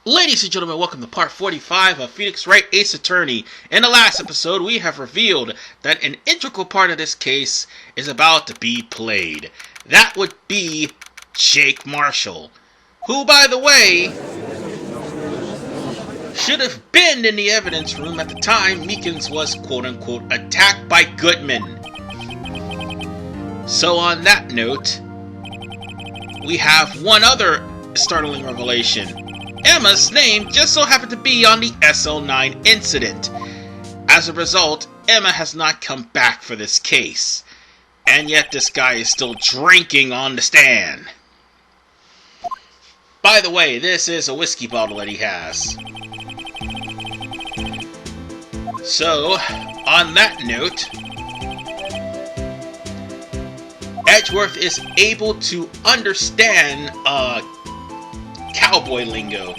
Ladies and gentlemen, welcome to part 45 of Phoenix Wright Ace Attorney. In the last episode, we have revealed that an integral part of this case is about to be played. That would be Jake Marshall, who, by the way, should have been in the evidence room at the time Meekins was quote-unquote attacked by Goodman. So on that note, we have one other startling revelation. Emma's name just so happened to be on the SL9 incident. As a result, Emma has not come back for this case. And yet this guy is still drinking on the stand. By the way, this is a whiskey bottle that he has. So, on that note, Edgeworth is able to understand cowboy lingo.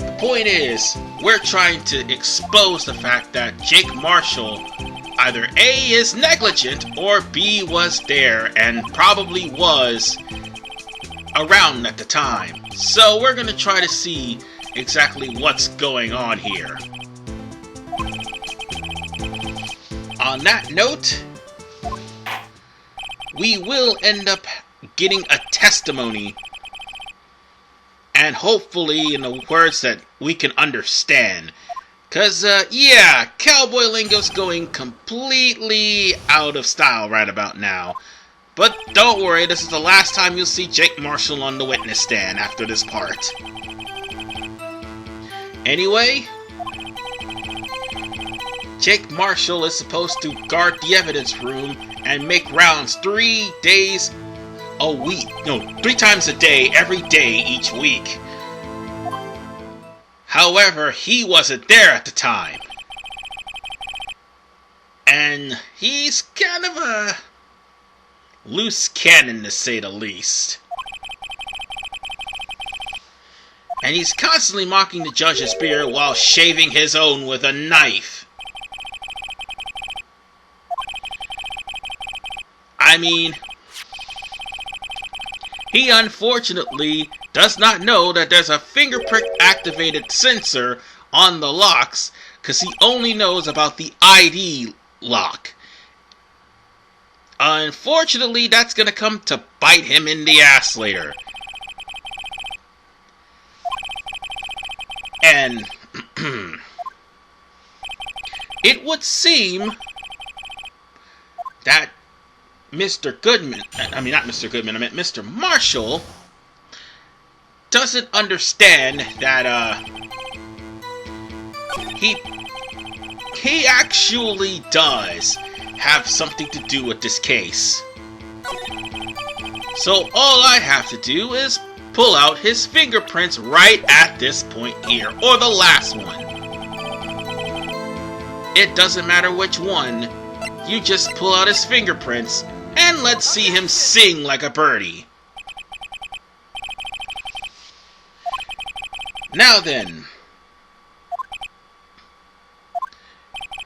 The point is, we're trying to expose the fact that Jake Marshall either A is negligent or B was there and probably was around at the time. So we're going to try to see exactly what's going on here. On that note, we will end up getting a testimony, and hopefully in the words that we can understand. Cause, yeah, cowboy lingo's going completely out of style right about now. But don't worry, this is the last time you'll see Jake Marshall on the witness stand after this part. Anyway, Jake Marshall is supposed to guard the evidence room and make rounds 3 days a week. No, 3 times a day, every day, each week. However, he wasn't there at the time. And he's kind of a loose cannon, to say the least. And he's constantly mocking the judge's beard while shaving his own with a knife. I mean, he unfortunately does not know that there's a fingerprint activated sensor on the locks, because he only knows about the ID lock. Unfortunately, that's going to come to bite him in the ass later. And it would seem that Mr. Goodman, I mean not Mr. Goodman, I meant Mr. Marshall, doesn't understand that, he actually does have something to do with this case. So all I have to do is pull out his fingerprints right at this point here, or the last one. It doesn't matter which one, you just pull out his fingerprints, and let's see him sing like a birdie. Now then,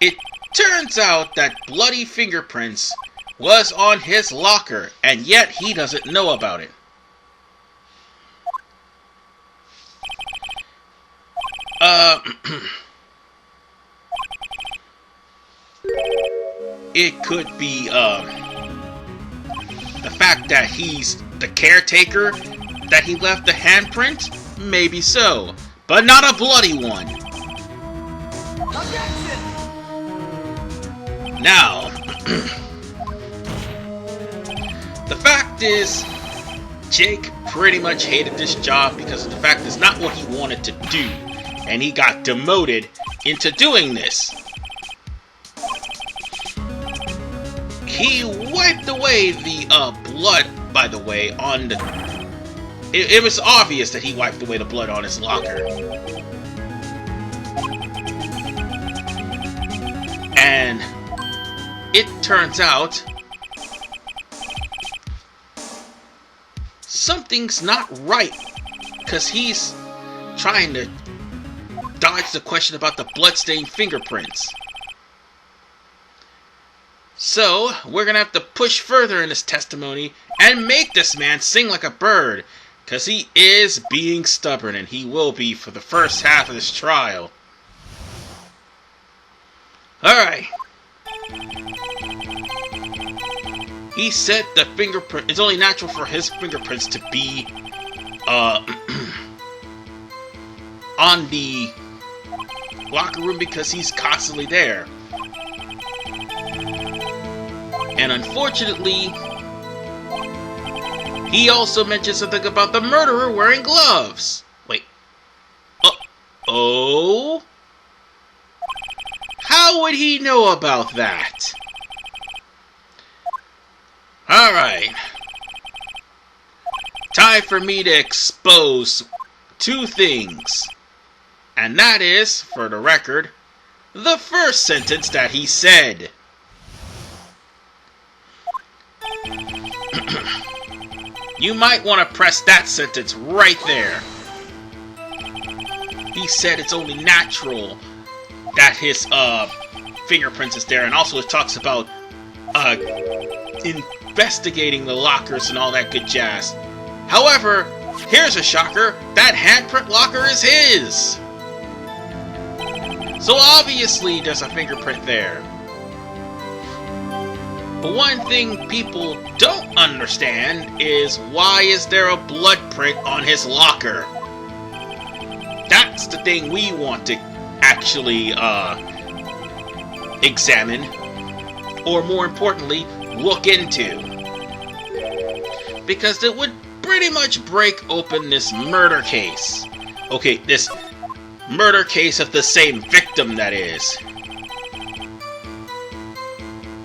it turns out that bloody fingerprints was on his locker, and yet he doesn't know about it. It could be, the fact that he's the caretaker, that he left the handprint? Maybe so, but not a bloody one. Objection! Now, the fact is, Jake pretty much hated this job because the fact is not what he wanted to do, and he got demoted into doing this. He wiped away the blood, by the way, on the... It was obvious that he wiped away the blood on his locker. And it turns out something's not right, because he's trying to dodge the question about the bloodstained fingerprints. So, we're gonna have to push further in this testimony and make this man sing like a bird. Because he is being stubborn, and he will be for the first half of this trial. Alright. He said the fingerprint, it's only natural for his fingerprints to be on the locker room because he's constantly there. And unfortunately, he also mentioned something about the murderer wearing gloves. Wait. Oh? How would he know about that? Alright. Time for me to expose two things. And that is, for the record, the first sentence that he said. You might want to press that sentence right there. He said it's only natural that his fingerprints is there, and also it talks about investigating the lockers and all that good jazz. However, here's a shocker, that handprint locker is his! So obviously there's a fingerprint there. But one thing people don't understand is why is there a blood print on his locker? That's the thing we want to actually examine, or more importantly, look into. Because it would pretty much break open this murder case. Okay, this murder case of the same victim, that is.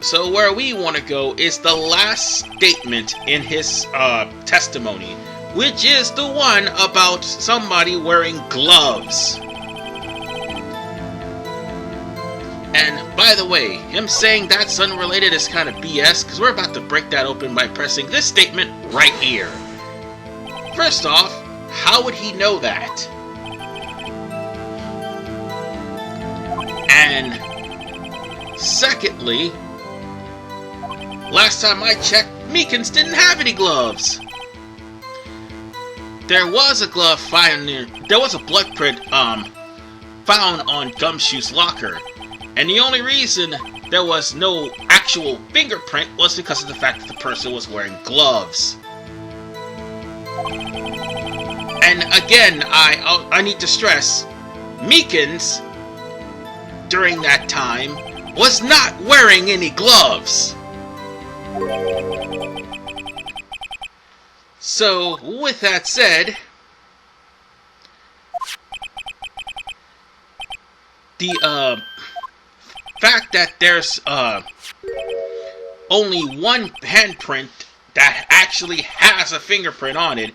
So where we want to go is the last statement in his testimony, which is the one about somebody wearing gloves. And by the way, him saying that's unrelated is kind of BS, because we're about to break that open by pressing this statement right here. First off, how would he know that? And secondly, last time I checked, Meekins didn't have any gloves. There was a glove found near. There was a blood print found on Gumshoe's locker, and the only reason there was no actual fingerprint was because of the fact that the person was wearing gloves. And again, I need to stress, Meekins during that time was not wearing any gloves. So, with that said, the fact that there's only one handprint that actually has a fingerprint on it,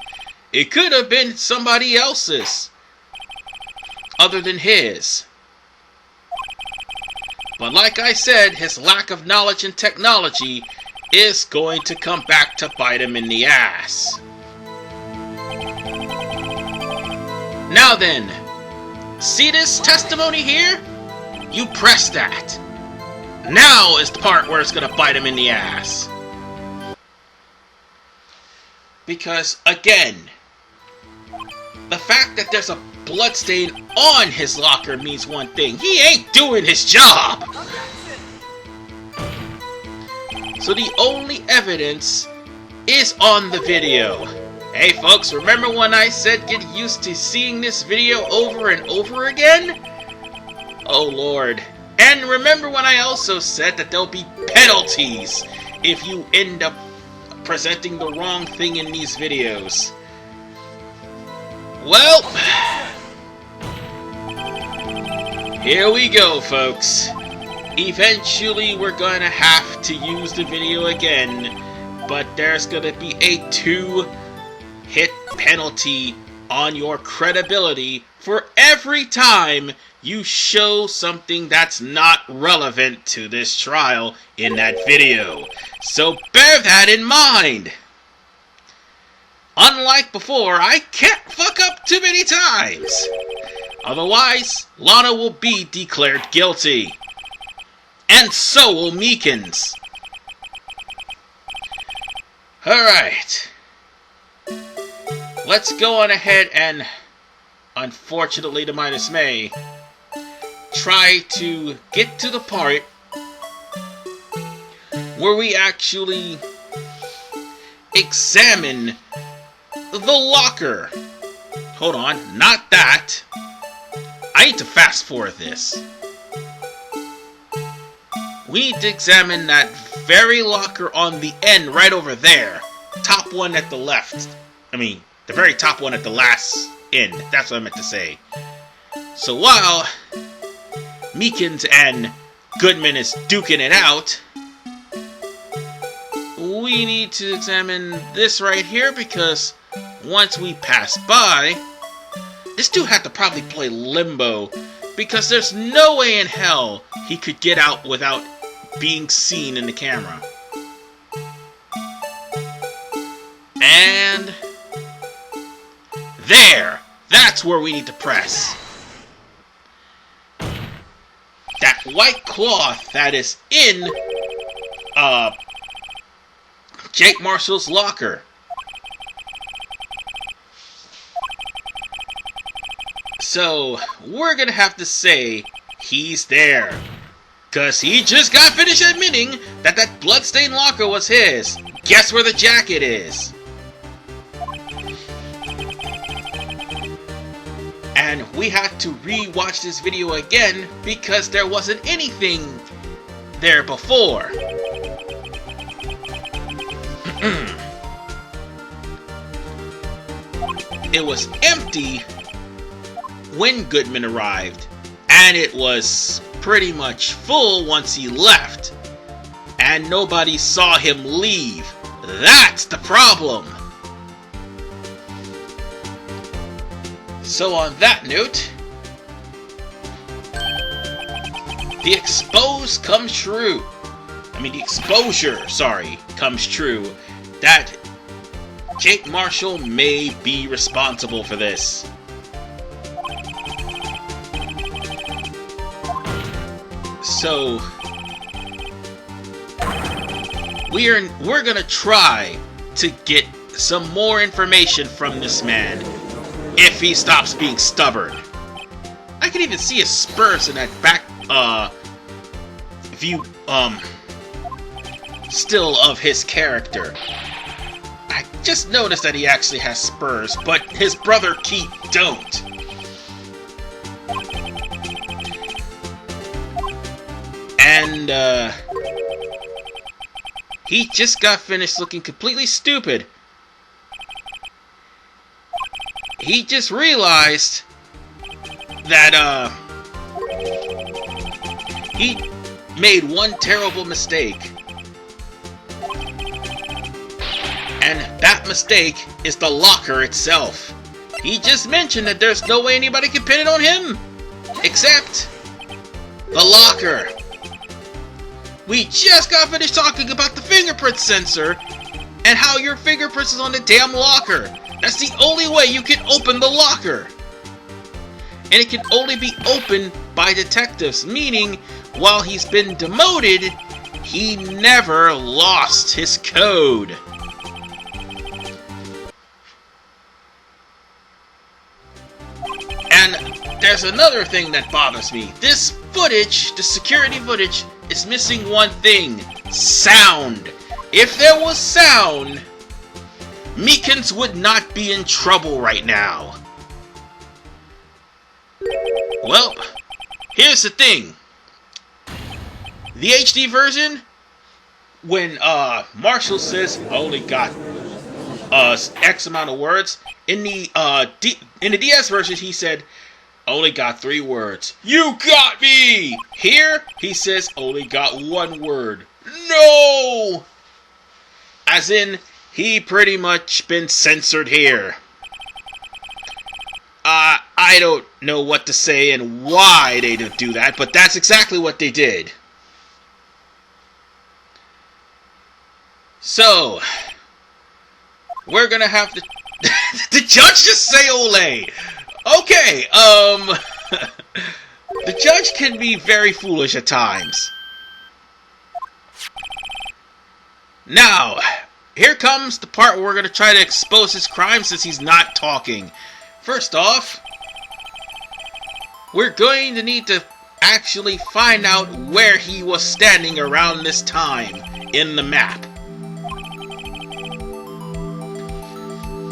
it could have been somebody else's other than his. But like I said, his lack of knowledge and technology is going to come back to bite him in the ass. Now then, see this testimony here? You press that. Now is the part where it's going to bite him in the ass. Because, again, the fact that there's a bloodstain on his locker means one thing. He ain't doing his job! So the only evidence is on the video. Hey folks, remember when I said get used to seeing this video over and over again? Oh lord. And remember when I also said that there'll be penalties if you end up presenting the wrong thing in these videos. Well, here we go, folks. Eventually, we're going to have to use the video again, but there's going to be a 2-hit penalty on your credibility for every time you show something that's not relevant to this trial in that video. So bear that in mind. Unlike before, I can't fuck up too many times. Otherwise, Lana will be declared guilty. And so will Meekins. Alright. let's go on ahead and, unfortunately to my dismay, try to get to the part where we actually examine the locker. Hold on, not that. I need to fast forward this. We need to examine that very locker on the end right over there. Top one at the left. I mean, the very top one at the last end. That's what I meant to say. So while Meekins and Goodman is duking it out, we need to examine this right here, because once we pass by, this dude had to probably play limbo, because there's no way in hell he could get out without being seen in the camera. And there! That's where we need to press. That white cloth that is in Jake Marshall's locker. So we're gonna have to say he's there, cause he just got finished admitting that that bloodstained locker was his. Guess where the jacket is? And we had to re-watch this video again because there wasn't anything there before. It was empty when Goodman arrived, and it was pretty much full once he left, and nobody saw him leave. That's the problem. So on that note, the exposure comes true that Jake Marshall may be responsible for this. So we're gonna try to get some more information from this man if he stops being stubborn. I can even see his spurs in that back view still of his character. I just noticed that he actually has spurs, but his brother Keith don't. And he just got finished looking completely stupid. He just realized that he made one terrible mistake. And that mistake is the locker itself. He just mentioned that there's no way anybody can pin it on him except the locker. We just got finished talking about the fingerprint sensor and how your fingerprints is on the damn locker. That's the only way you can open the locker. And it can only be opened by detectives, meaning while he's been demoted, he never lost his code. And there's another thing that bothers me. This footage, the security footage, is missing one thing: sound. If there was sound, Meekins would not be in trouble right now. Well, here's the thing. The HD version, when Marshall says I only got X amount of words, in the DS version he said only got 3 words. You got me! Here he says only got 1 word. No! As in, he pretty much been censored here. I don't know what to say and why they didn't do that, but that's exactly what they did. So, we're gonna have to... the judge just say ole. Okay, the judge can be very foolish at times. Now, here comes the part where we're going to try to expose his crime since he's not talking. First off, we're going to need to actually find out where he was standing around this time in the map.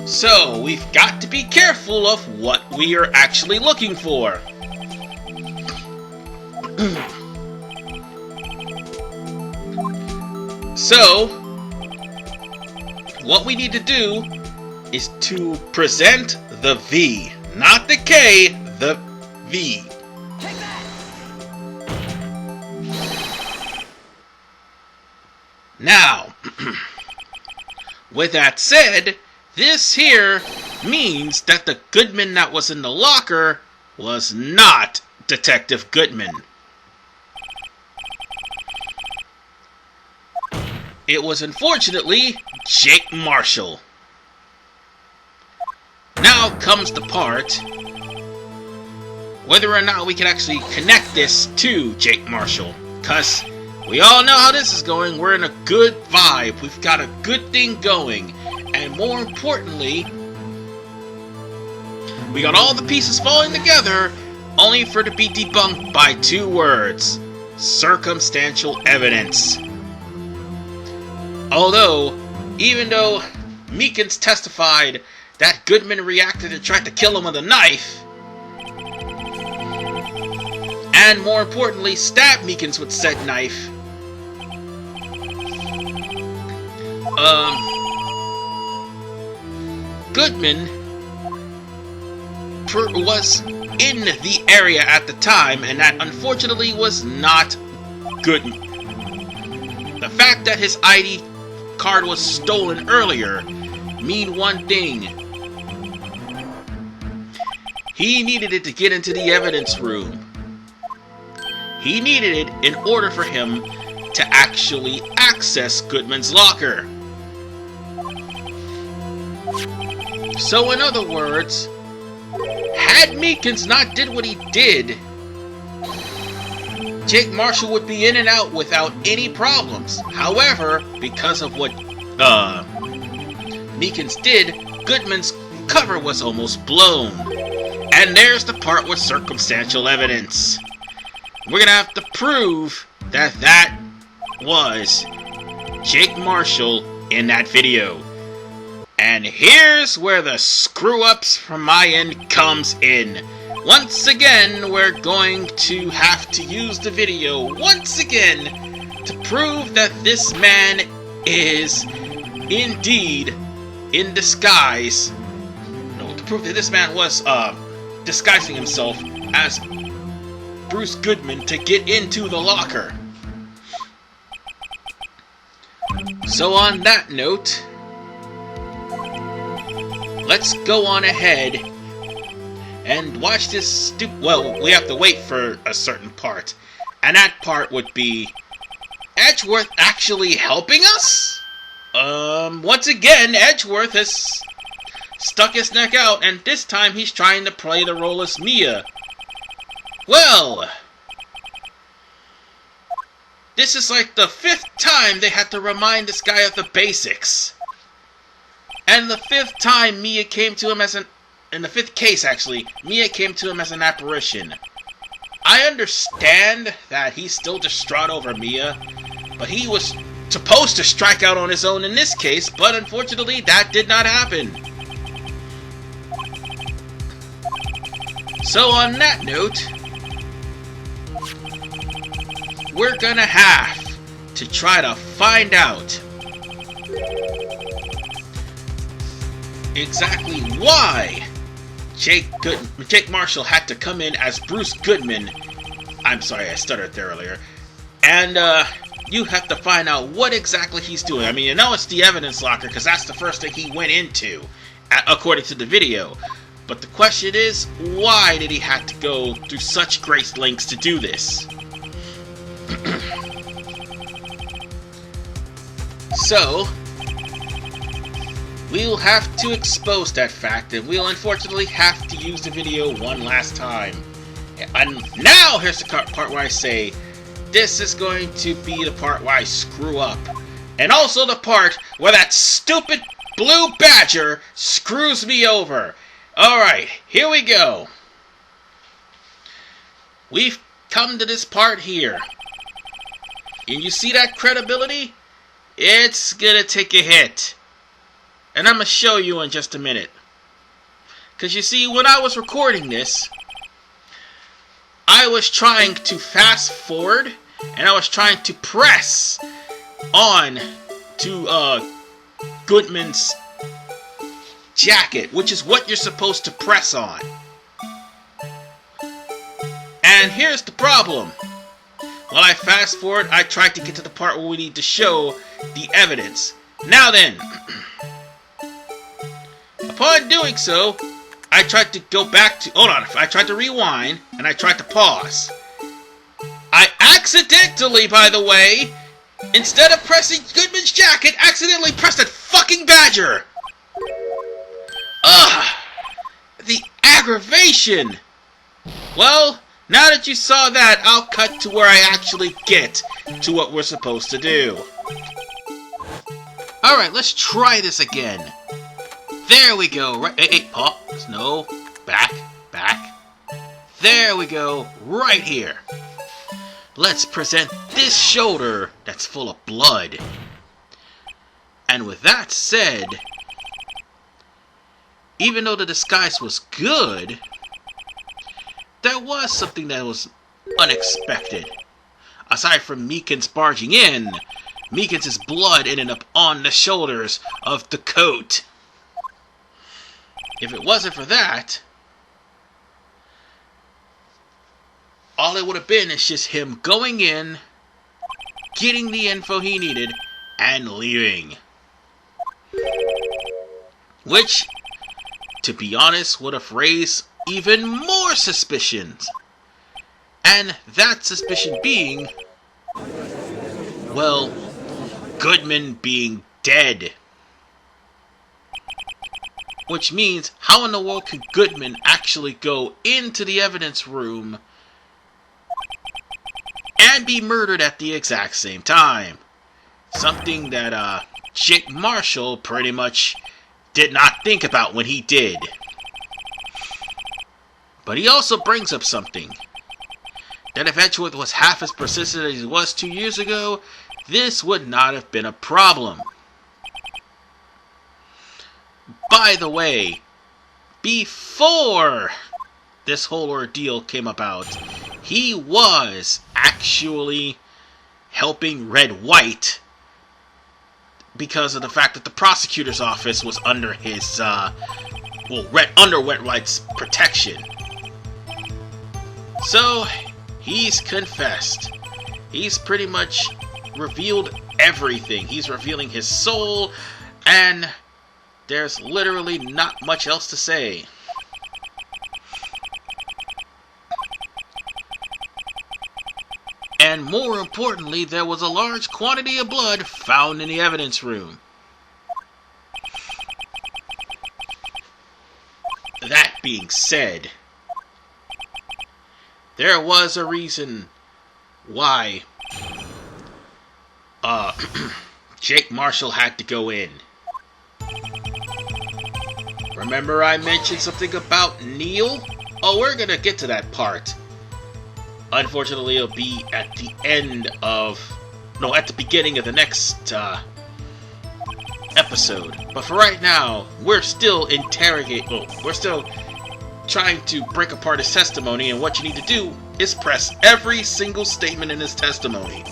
So, we've got to be careful of what we are actually looking for. So, what we need to do is to present the V. Not the K, the V. Take that. Now, with that said, this here means that the Goodman that was in the locker was not Detective Goodman. It was unfortunately Jake Marshall. Now comes the part whether or not we can actually connect this to Jake Marshall. Because we all know how this is going. We're in a good vibe. We've got a good thing going. And more importantly, we got all the pieces falling together, only for it to be debunked by two words: circumstantial evidence. Although, even though Meekins testified that Goodman reacted and tried to kill him with a knife, and more importantly, stabbed Meekins with said knife, Goodman was in the area at the time, and that unfortunately was not Goodman. The fact that his ID card was stolen earlier mean one thing. He needed it to get into the evidence room. He needed it in order for him to actually access Goodman's locker. So in other words, had Meekins not did what he did, Jake Marshall would be in and out without any problems. However, because of what Meekins did, Goodman's cover was almost blown. And there's the part with circumstantial evidence. We're gonna have to prove that that was Jake Marshall in that video. And here's where the screw-ups from my end comes in. Once again, we're going to have to use the video once again to prove that this man is indeed in disguise. No, to prove that this man was disguising himself as Bruce Goodman to get into the locker. So on that note, let's go on ahead and watch this well, we have to wait for a certain part. And that part would be Edgeworth actually helping us? Once again, Edgeworth has stuck his neck out, and this time he's trying to play the role as Mia. Well, this is like the 5th time they had to remind this guy of the basics. And the 5th time Mia came to him as in the 5th case actually, Mia came to him as an apparition. I understand that he's still distraught over Mia, but he was supposed to strike out on his own in this case, but unfortunately that did not happen. So on that note, we're gonna have to try to find out exactly why Jake Marshall had to come in as Bruce Goodman. I'm sorry, I stuttered there earlier. And you have to find out what exactly he's doing. I mean, you know it's the evidence locker because that's the first thing he went into, according to the video. But the question is, why did he have to go through such great lengths to do this? So, we'll have to expose that fact, and we'll unfortunately have to use the video one last time. And now, here's the part where I say, this is going to be the part where I screw up. And also the part where that stupid blue badger screws me over. Alright, here we go. We've come to this part here. And you see that credibility? It's gonna take a hit. And I'm gonna show you in just a minute. Because you see, when I was recording this, I was trying to fast forward, and I was trying to press on to Goodman's jacket, which is what you're supposed to press on. And here's the problem. While I fast forward, I tried to get to the part where we need to show the evidence. Now then, upon doing so, I tried to go back to... Hold on. I tried to rewind, and I tried to pause. I accidentally, by the way, instead of pressing Goodman's jacket, accidentally pressed that fucking badger! Ugh! The aggravation! Well, now that you saw that, I'll cut to where I actually get to what we're supposed to do. Alright, let's try this again. There we go. Right, hey, pause. No. Back. There we go. Right here. Let's present this shoulder that's full of blood. And with that said, even though the disguise was good, there was something that was unexpected. Aside from Meekins barging in, Meekins' blood ended up on the shoulders of the coat. If it wasn't for that, all it would have been is just him going in, getting the info he needed, and leaving. Which, to be honest, would have raised even more suspicions. And that suspicion being, well, Goodman being dead. Which means, how in the world could Goodman actually go into the evidence room and be murdered at the exact same time? Something that Jake Marshall pretty much did not think about when he did. But he also brings up something. That if Edgeworth was half as persistent as he was 2 years ago, this would not have been a problem. By the way, before this whole ordeal came about, he was actually helping Wright because of the fact that the prosecutor's office was under his, under Wright's protection. So, he's confessed. He's pretty much revealed everything. He's revealing his soul, and there's literally not much else to say. And more importantly, there was a large quantity of blood found in the evidence room. That being said, there was a reason why Jake Marshall had to go in. Remember I mentioned something about Neil? Oh, we're gonna get to that part. Unfortunately, it'll be at the at the beginning of the next episode. But for right now, we're still we're still trying to break apart his testimony, and what you need to do is press every single statement in his testimony.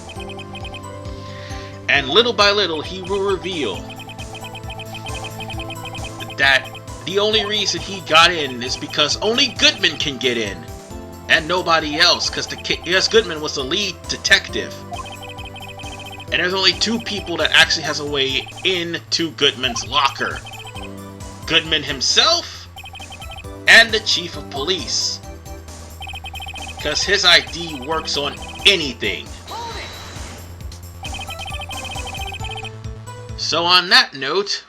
And little by little, he will reveal that the only reason he got in is because only Goodman can get in, and nobody else, because Goodman was the lead detective. And there's only 2 people that actually has a way into Goodman's locker. Goodman himself and the chief of police. Because his ID works on anything. So on that note,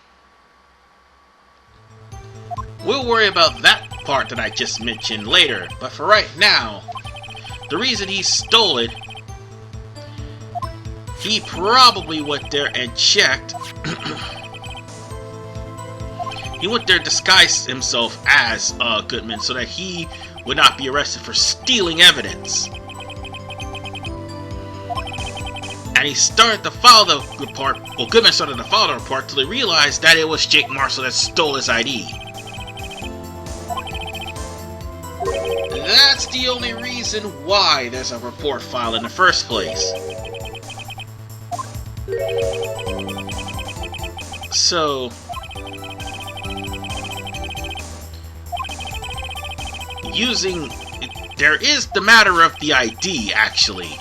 we'll worry about that part that I just mentioned later. But for right now, the reason he stole it he probably went there and checked. He went there disguised himself as Goodman so that he would not be arrested for stealing evidence. And he started to file the report. Well, Goodman started to file the report till he realized that it was Jake Marshall that stole his ID. That's the only reason why there's a report filed in the first place. So, there is the matter of the ID, actually.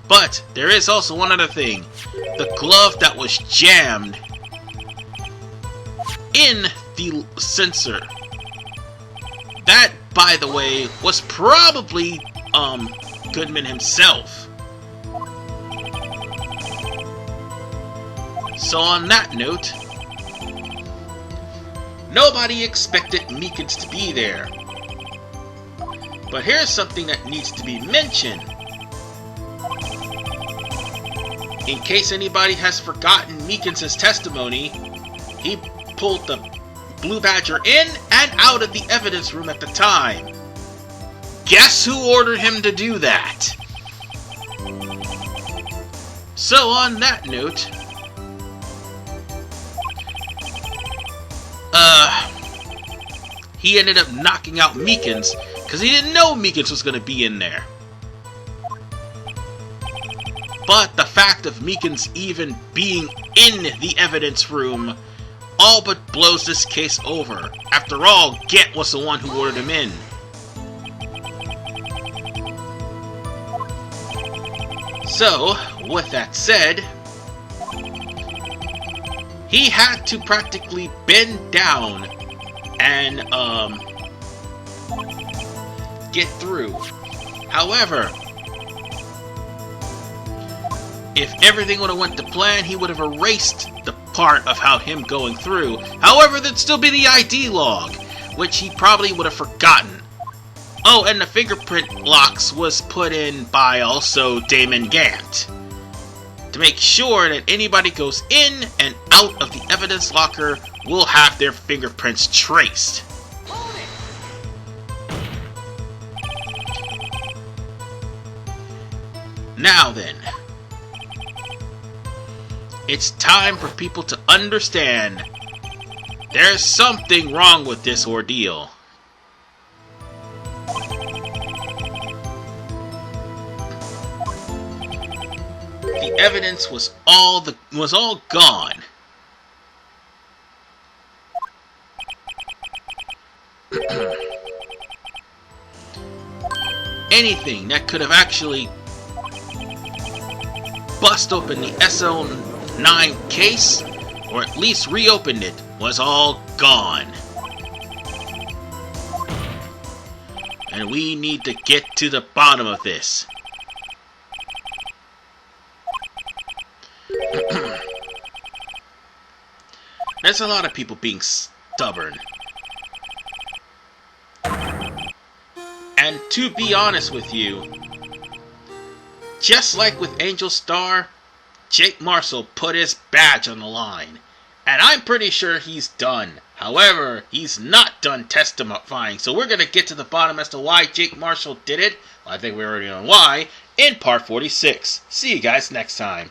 But there is also one other thing. The glove that was jammed in the sensor. That, by the way, was probably Goodman himself. So on that note, nobody expected Meekins to be there. But here's something that needs to be mentioned. In case anybody has forgotten Meekins' testimony, he pulled the Blue Badger in and out of the evidence room at the time. Guess who ordered him to do that? So on that note, he ended up knocking out Meekins because he didn't know Meekins was going to be in there. But the fact of Meekins even being in the evidence room all but blows this case over. After all, Get was the one who ordered him in. So, with that said, he had to practically bend down and get through. However, if everything would have went to plan, he would have erased the part of how him going through. However, there'd still be the ID log, which he probably would have forgotten. Oh, and the fingerprint locks was put in by also Damon Gant to make sure that anybody goes in and out of the evidence locker will have their fingerprints traced. Now then, it's time for people to understand there's something wrong with this ordeal. The evidence was all gone. Anything that could have actually bust open the SL9 case, or at least reopened it, was all gone. And we need to get to the bottom of this. There's a lot of people being stubborn. And to be honest with you, just like with Angel Star, Jake Marshall put his badge on the line. And I'm pretty sure he's done. However, he's not done testifying. So we're going to get to the bottom as to why Jake Marshall did it. Well, I think we already know why. In part 46. See you guys next time.